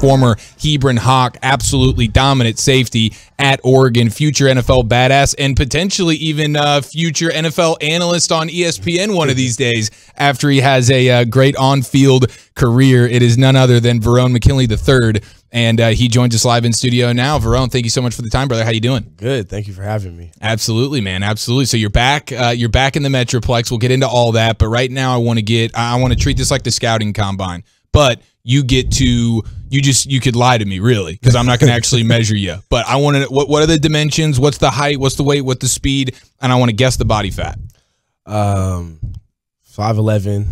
former Hebron Hawk, absolutely dominant safety at Oregon, future NFL badass, and potentially even future NFL analyst on ESPN one of these days after he has a great on-field career. It is none other than Verone McKinley III, and he joins us live in studio now. Verone, thank you so much for the time, brother. How you doing? Good. Thank you for having me. Absolutely, man. Absolutely. So you're back. You're back in the Metroplex. We'll get into all that, but right now I want to treat this like the scouting combine. But you could lie to me, really, because I'm not going to actually measure you. But I want to. What are the dimensions? What's the height? What's the weight? What's the speed? And I want to guess the body fat. 5'11",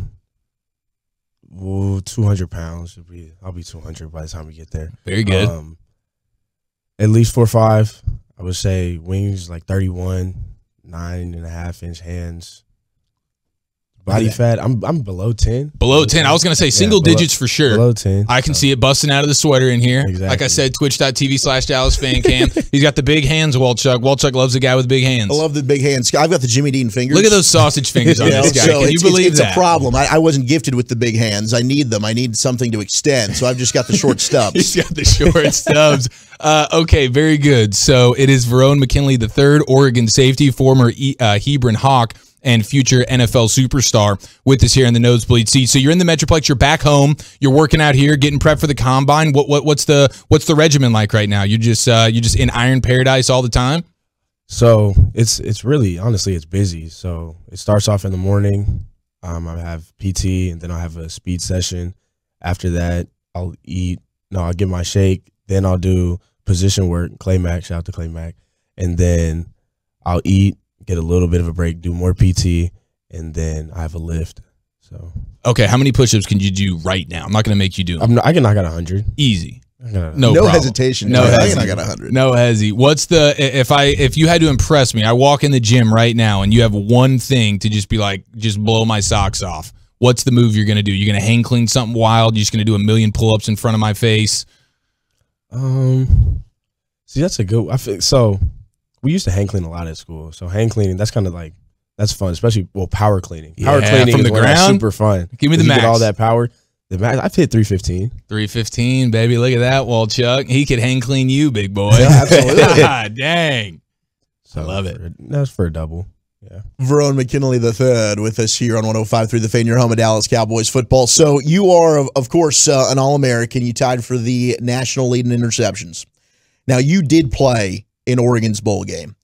200 pounds. I'll be 200 by the time we get there. Very good. At least 4'5". I would say wings like 31, 9.5-inch hands. Body fat, I'm below 10. Below 10. I was going to say single digits for sure. Below 10. I can see it busting out of the sweater in here. Exactly. Like I said, twitch.tv/Dallas fan cam. He's got the big hands, Walchuk. Walchuk loves the guy with big hands. I love the big hands. I've got the Jimmy Dean fingers. Look at those sausage fingers on this guy. Can you believe that? It's a problem. I wasn't gifted with the big hands. I need them. I need something to extend, so I've just got the short stubs. He's got the short stubs. Okay, very good. So it is Verone McKinley III, Oregon safety, former Hebron Hawk, and future NFL superstar with us here in the Nosebleed Seats. So you're in the Metroplex, you're back home, you're working out here, getting prepped for the combine. What's the regimen like right now? You're just in iron paradise all the time? So it's really, honestly, it's busy. So it starts off in the morning. I have PT, and then I'll have a speed session. After that, I'll get my shake. Then I'll do position work, Clay Mack, shout out to Clay Mack. And then I'll eat, get a little bit of a break, do more PT, and then I have a lift. So okay, how many push-ups can you do right now? I'm not going to make you do them. I can knock out 100. Easy. No hesitation. No hesitation. I got 100. No hezzy. What's the if you had to impress me? I walk in the gym right now, and you have one thing to just be like, just blow my socks off. What's the move you're going to do? You're going to hang clean something wild? You're just going to do 1,000,000 pull-ups in front of my face? See, that's a good. So. We used to hang clean a lot at school. So hang cleaning, that's kind of like, that's fun, especially, power cleaning. Power cleaning from the ground, super fun. Give me the max. You get all that power. The max, I've hit 315. 315, baby. Look at that, Walchuk. He could hang clean you, big boy. Yeah, absolutely. God dang. So I love it. That's for a double. Yeah. Verone McKinley III with us here on 105.3 The Fan, your home of Dallas Cowboys football. So you are, of course, an All-American. You tied for the national lead in interceptions. Now, you did play in Oregon's bowl game.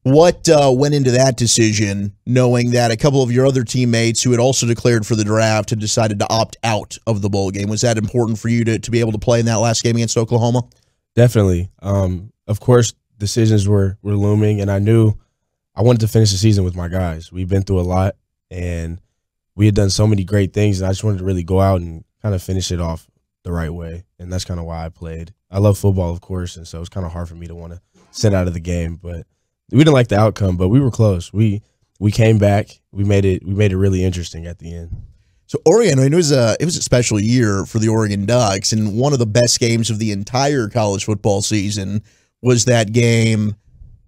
What went into that decision, knowing that a couple of your other teammates who had also declared for the draft had decided to opt out of the bowl game? Was that important for you to be able to play in that last game against Oklahoma? Definitely. Of course, decisions were looming, and I knew I wanted to finish the season with my guys. We've been through a lot, and we had done so many great things, and I just wanted to really go out and kind of finish it off the right way, and that's kind of why I played. I love football, of course, and so it's kind of hard for me to want to sit out of the game, but we didn't like the outcome, but we were close. We came back. We made it really interesting at the end. So Oregon, I mean, it was a special year for the Oregon Ducks, and one of the best games of the entire college football season was that game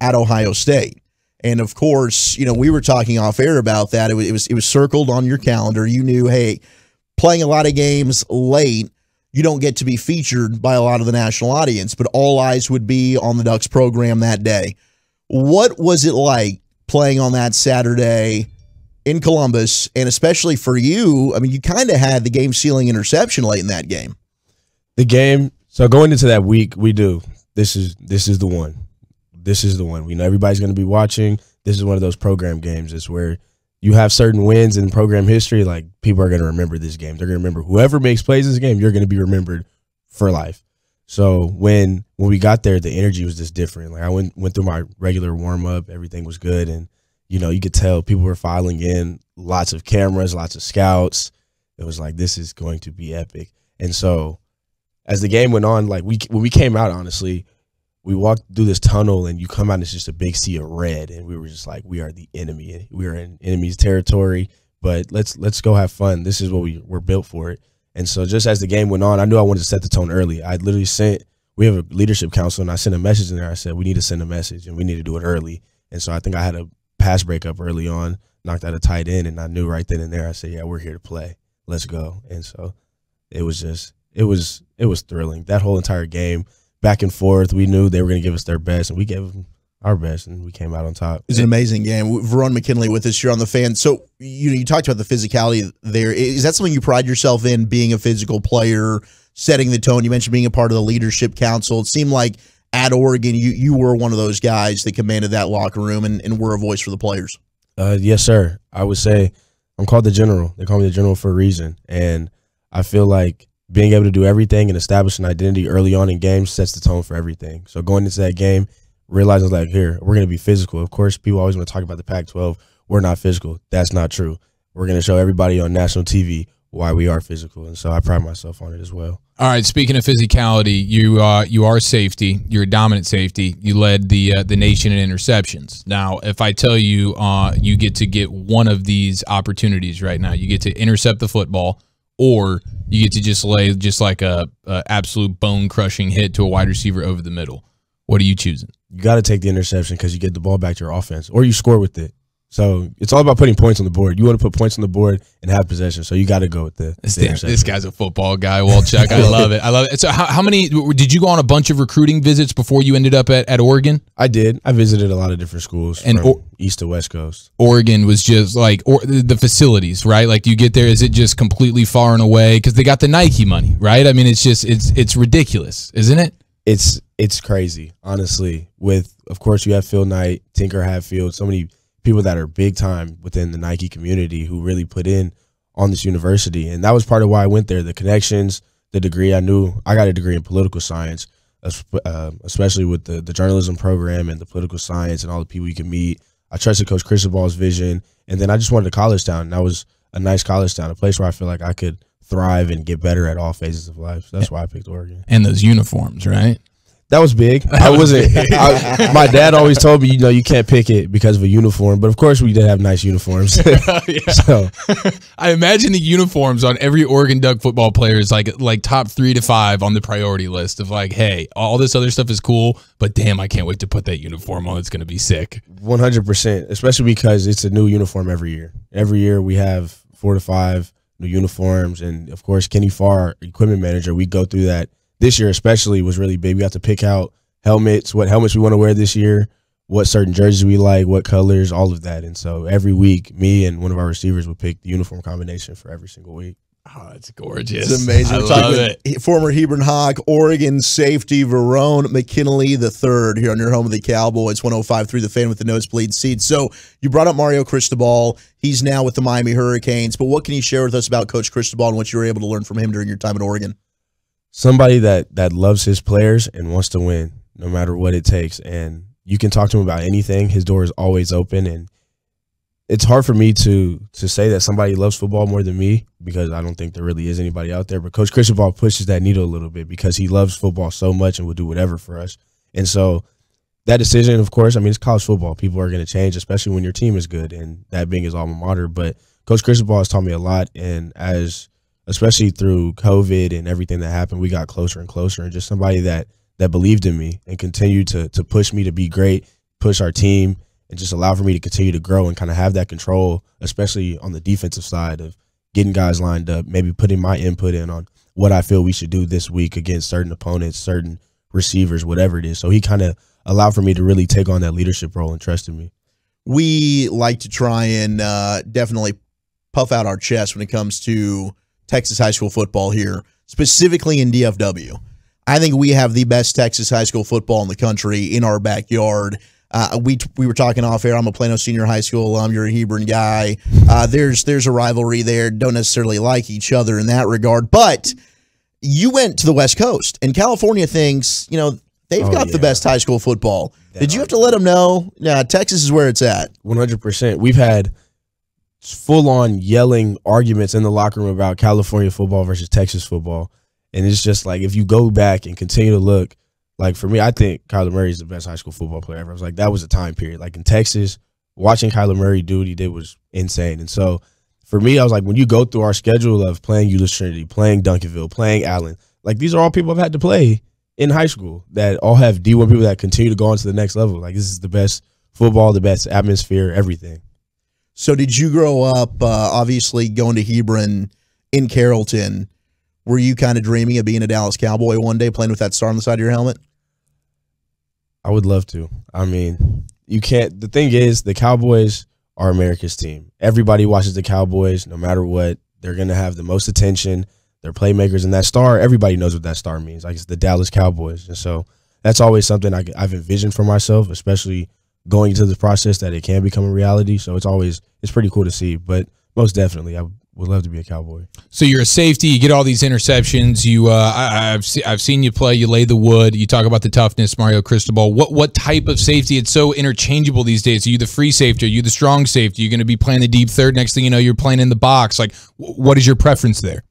at Ohio State. And of course, you know, we were talking off air about that. It was circled on your calendar. You knew, hey, playing a lot of games late, you don't get to be featured by a lot of the national audience, but all eyes would be on the Ducks program that day. What was it like playing on that Saturday in Columbus, and especially for you? I mean, you kind of had the game-sealing interception late in that game. The game, so going into that week, we do. This is the one. This is the one. We know everybody's going to be watching. This is one of those program games. It's where you have certain wins in program history. Like, people are going to remember this game. They're going to remember whoever makes plays in this game, you're going to be remembered for life. So when we got there, the energy was just different. Like, I went through my regular warm-up. Everything was good. And, you know, you could tell people were filing in, lots of cameras, lots of scouts. It was like, this is going to be epic. And so as the game went on, like, when we came out, honestly, we walked through this tunnel, and you come out and it's just a big sea of red. And we were just like, we are the enemy. We are in enemy's territory, but let's go have fun. This is what we're built for it. And so just as the game went on, I knew I wanted to set the tone early. I literally we have a leadership council, and I sent a message in there. I said, we need to send a message, and we need to do it early. And so I think I had a pass breakup early on, knocked out a tight end, and I knew right then and there, I said, yeah, we're here to play. Let's go. And so it was it was thrilling. That whole entire game, back and forth, we knew they were going to give us their best, and we gave them our best, and we came out on top. It was an amazing game. Verone McKinley with us here on the Fan. So you talked about the physicality there. Is that something you pride yourself in, being a physical player, setting the tone? You mentioned being a part of the leadership council. It seemed like at Oregon, you were one of those guys that commanded that locker room and were a voice for the players. Yes, sir. I would say I'm called the general. They call me the general for a reason, and I feel like being able to do everything and establish an identity early on in games sets the tone for everything. So going into that game, realizing like, here, we're going to be physical. Of course, people always want to talk about the Pac-12. We're not physical. That's not true. We're going to show everybody on national TV why we are physical, and so I pride myself on it as well. All right, speaking of physicality, you are safety. You're a dominant safety. You led the nation in interceptions. Now, if I tell you you get one of these opportunities right now, you get to intercept the football, or you get to just lay like a absolute bone-crushing hit to a wide receiver over the middle. What are you choosing? You got to take the interception because you get the ball back to your offense, or you score with it. So it's all about putting points on the board. You want to put points on the board and have possession. So you got to go with the interception. This guy's a football guy, Walchuk. I love it. I love it. So how many did you go on a bunch of recruiting visits before you ended up at Oregon? I did. I visited a lot of different schools from East to West Coast. Oregon was just like the facilities, right? Like you get there, is it just completely far and away? Because they got the Nike money, right? I mean, it's ridiculous, isn't it? It's crazy, honestly. With, of course, you have Phil Knight, Tinker Hatfield, so many people that are big time within the Nike community who really put in on this university. And that was part of why I went there. The connections, the degree. I knew I got a degree in political science, especially with the journalism program and the political science and all the people you can meet. I trusted Coach Cristobal's vision. And then I just wanted a college town. That was a nice college town, a place where I feel like I could thrive and get better at all phases of life. So that's why I picked Oregon. And those uniforms, right? That was big. I wasn't. My dad always told me, you can't pick it because of a uniform. But of course, we did have nice uniforms. So I imagine the uniforms on every Oregon Duck football player is like top 3 to 5 on the priority list of like, hey, all this other stuff is cool, but damn, I can't wait to put that uniform on. It's going to be sick. 100%, especially because it's a new uniform every year. Every year we have 4 to 5 new uniforms, and of course, Kenny Farr, our equipment manager, we go through that. This year especially was really big. We got to pick out helmets, what helmets we want to wear this year, what certain jerseys we like, what colors, all of that. And so every week, me and one of our receivers would pick the uniform combination for every single week. Oh, it's gorgeous. It's amazing. I We're love talking it. with former Hebron Hawk, Oregon safety, Verone McKinley III here on your home of the Cowboys, 105.3 The Fan with the Nosebleed Seats. So you brought up Mario Cristobal. He's now with the Miami Hurricanes. But what can you share with us about Coach Cristobal and what you were able to learn from him during your time at Oregon? Somebody that loves his players and wants to win no matter what it takes. And you can talk to him about anything. His door is always open. And it's hard for me to say that somebody loves football more than me because I don't think there really is anybody out there. But Coach Cristobal pushes that needle a little bit because he loves football so much and will do whatever for us. And so that decision, of course, I mean, it's college football. People are going to change, especially when your team is good, and that being his alma mater. But Coach Cristobal has taught me a lot, and especially through COVID and everything that happened, we got closer and closer, and just somebody that believed in me and continued to push me to be great, push our team, and just allow for me to continue to grow and kind of have that control, especially on the defensive side of getting guys lined up, maybe putting my input in on what I feel we should do this week against certain opponents, certain receivers, whatever it is. So he kind of allowed for me to really take on that leadership role and trusted me. We like to try and definitely puff out our chest when it comes to Texas high school football here, specifically in DFW. I think we have the best Texas high school football in the country in our backyard. We were talking off air. I'm a Plano Senior High School alum. You're a Hebron guy. There's a rivalry there. Don't necessarily like each other in that regard. But you went to the West Coast, and California thinks, they've got the best high school football. Did you have to let them know? Yeah, Texas is where it's at. 100%. We've had full-on yelling arguments in the locker room about California football versus Texas football. And it's just like, if you go back and continue to look, like for me, I think Kyler Murray is the best high school football player ever. I was like, that was a time period. Like in Texas, watching Kyler Murray do what he did was insane. And so for me, I was like, when you go through our schedule of playing Euless Trinity, playing Duncanville, playing Allen, like these are all people I've had to play in high school that all have D1 people that continue to go on to the next level. Like this is the best football, the best atmosphere, everything. So did you grow up, obviously, going to Hebron in Carrollton? Were you kind of dreaming of being a Dallas Cowboy one day, playing with that star on the side of your helmet? I would love to. I mean, you can't. The thing is, the Cowboys are America's team. Everybody watches the Cowboys, no matter what. They're going to have the most attention. They're playmakers, and that star, everybody knows what that star means. Like, it's the Dallas Cowboys. And so that's always something I've envisioned for myself, especially going into the process that it can become a reality. So it's pretty cool to see. But most definitely, I would love to be a Cowboy. So you're a safety. You get all these interceptions. I've seen you play. You lay the wood. You talk about the toughness, Mario Cristobal. What type of safety? It's so interchangeable these days. Are you the free safety? Are you the strong safety? You're going to be playing the deep third. Next thing you know, you're playing in the box. Like, what is your preference there?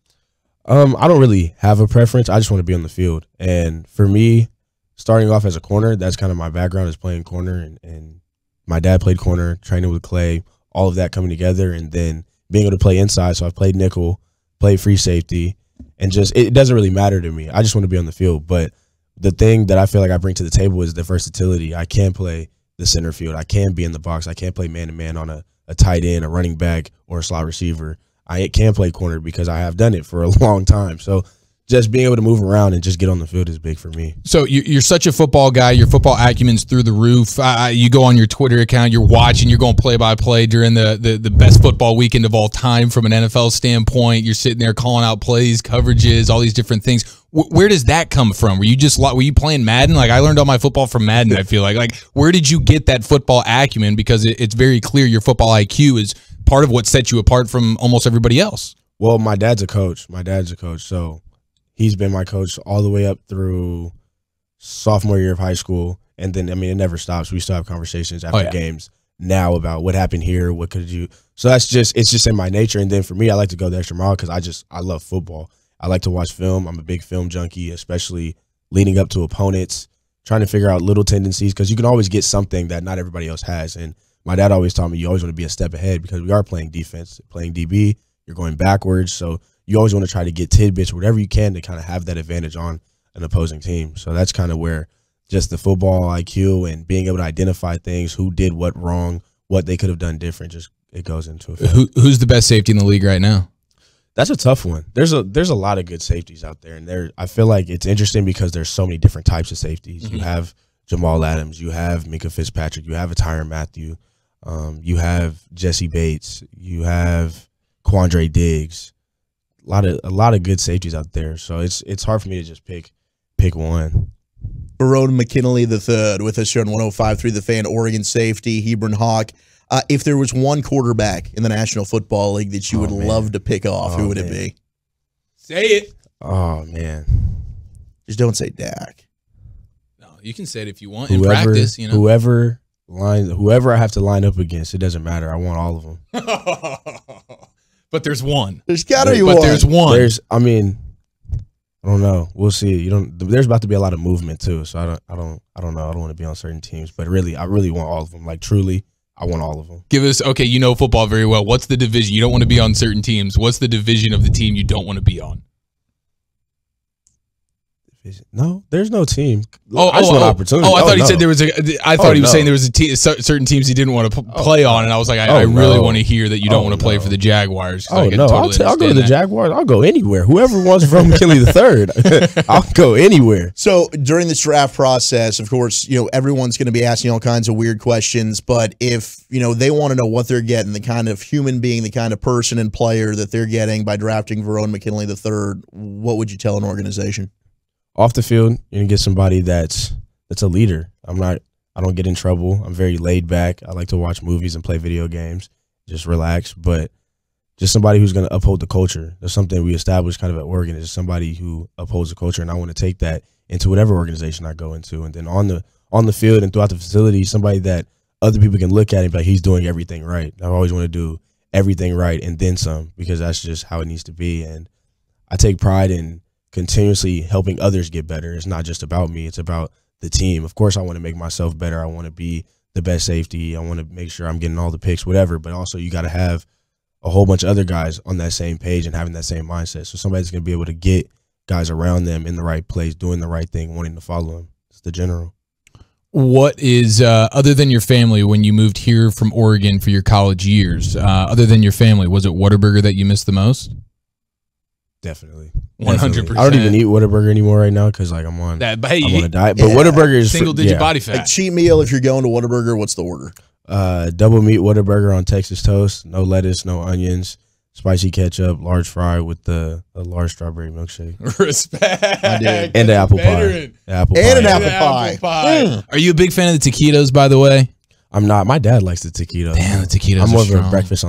I don't really have a preference. I just want to be on the field. And for me, starting off as a corner, that's kind of my background, is playing corner. And my dad played corner, training with Clay, all of that coming together. And then being able to play inside. So I've played nickel, played free safety, and just it doesn't really matter to me. I just want to be on the field. But the thing that I feel like I bring to the table is the versatility. I can play the center field. I can be in the box. I can play man-to-man on a tight end, a running back, or a slot receiver. I can play corner because I have done it for a long time. So just being able to move around and just get on the field is big for me. So you're such a football guy. Your football acumen's through the roof. You go on your Twitter account, you're watching, you're going play-by-play during the best football weekend of all time from an NFL standpoint. You're sitting there calling out plays, coverages, all these different things. Where does that come from? Were you playing Madden? Like, I learned all my football from Madden, I feel like. Like, where did you get that football acumen? Because it's very clear your football IQ is part of what sets you apart from almost everybody else. Well, my dad's a coach. So he's been my coach all the way up through sophomore year of high school. And then, I mean, it never stops. We still have conversations after games now about what happened here, what could you. So it's just in my nature. And then for me, I like to go the extra mile because I love football. I like to watch film. I'm a big film junkie, especially leading up to opponents, trying to figure out little tendencies because you can always get something that not everybody else has. And my dad always taught me you always want to be a step ahead because we are playing defense, playing DB. You're going backwards. So you always want to try to get tidbits, whatever you can, to kind of have that advantage on an opposing team. So that's kind of where just the football IQ and being able to identify things, who did what wrong, what they could have done different, just it goes into it. Who's the best safety in the league right now? That's a tough one. There's a lot of good safeties out there, and I feel like it's interesting because there's so many different types of safeties. Mm-hmm. You have Jamal Adams, you have Minka Fitzpatrick, you have a Tyrann Mathieu, you have Jesse Bates, you have Quandre Diggs. A lot of good safeties out there. So it's hard for me to just pick one. Verone McKinley III with us here on 105.3 The Fan, Oregon safety, Hebron Hawk. If there was one quarterback in the National Football League that you would love to pick off, who would it be? Say it. Oh, man. Just don't say Dak. No, you can say it if you want in practice. You know, whoever I have to line up against, it doesn't matter. I want all of them. But there's one. There's got to be one. But there's one. I don't know. We'll see. There's about to be a lot of movement too, so I don't know. I don't want to be on certain teams, but really, I really want all of them. Like, truly, I want all of them. Give us, okay, you know football very well. What's the division? You don't want to be on certain teams. What's the division of the team you don't want to be on? No, there's no team. I just want opportunity. I thought he said there was I thought he was saying there was certain teams he didn't want to play on, and I was like, I really want to hear that you don't want to play for the Jaguars. Oh, no, I'll go to the Jaguars. I'll go anywhere. Whoever wants Verone McKinley III, I'll go anywhere. So during this draft process, of course, everyone's going to be asking all kinds of weird questions, but if, they want to know what they're getting, the kind of human being, the kind of person and player that they're getting by drafting Verone McKinley III, what would you tell an organization? Off the field, you're gonna get somebody that's a leader. I don't get in trouble. I'm very laid back. I like to watch movies and play video games, just relax. But just somebody who's gonna uphold the culture. That's something we established kind of at Oregon. Is somebody who upholds the culture, and I want to take that into whatever organization I go into. And then on the field and throughout the facility, somebody that other people can look at and be like, he's doing everything right. I always want to do everything right and then some, because that's just how it needs to be. And I take pride in continuously helping others get better. It's not just about me. It's about the team. Of course, I want to make myself better. I want to be the best safety. I want to make sure I'm getting all the picks, whatever. But also, you got to have a whole bunch of other guys on that same page and having that same mindset. So somebody's going to be able to get guys around them in the right place, doing the right thing, wanting to follow them. It's the general. What is, other than your family, when you moved here from Oregon for your college years, other than your family, was it Whataburger that you missed the most? Definitely. 100%. I don't even eat Whataburger anymore right now because like I'm on a diet. But Yeah. Whataburger is single-digit body A fat. cheat meal if you're going to Whataburger, what's the order? Double meat Whataburger on Texas toast, no lettuce, no onions, spicy ketchup, large fry with a large strawberry milkshake. Respect. I did. And the apple pie. Veteran. Apple And an pie. apple pie. Are you a big fan of the taquitos, by the way? I'm not. My dad likes the taquitos. Damn, the taquitos I'm are more of a strong. breakfast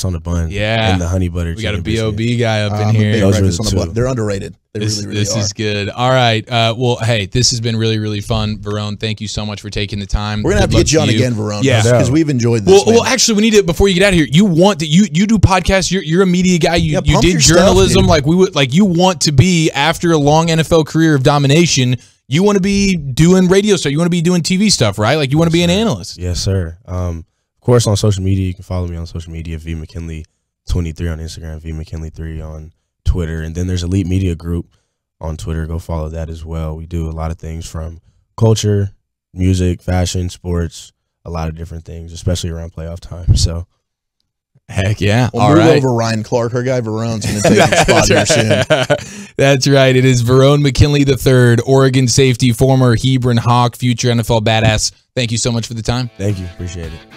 on the bun. Yeah. And the honey butter. We got a chicken biscuit. B.O.B. guy up in I'm a big here. Those are breakfast the on the two. bun. They're underrated. They really This are. is good. All right. Well, hey, this has been really, really fun. Verone, thank you so much for taking the time. We're gonna have to Good get you luck on to again, Verone. Yeah. because we've enjoyed this. Well, actually, we need to before you get out of here. You want to you do podcasts. You're a media guy. You pump did your stuff, journalism. dude. You want to be after a long NFL career of domination. You want to be doing radio stuff. You want to be doing TV stuff, right? Like you want to be an analyst. Yes, sir. Of course, on social media, you can follow me on social media, VMcKinley23 on Instagram, VMcKinley3 on Twitter. And then there's Elite Media Group on Twitter. Go follow that as well. We do a lot of things from culture, music, fashion, sports, a lot of different things, especially around playoff time. So, Heck yeah. We'll All move right. over Ryan Clark. Our guy Verone's going to take his spot here soon. That's right. It is Verone McKinley III, Oregon safety, former Hebron Hawk, future NFL badass. Thank you so much for the time. thank you. Appreciate it.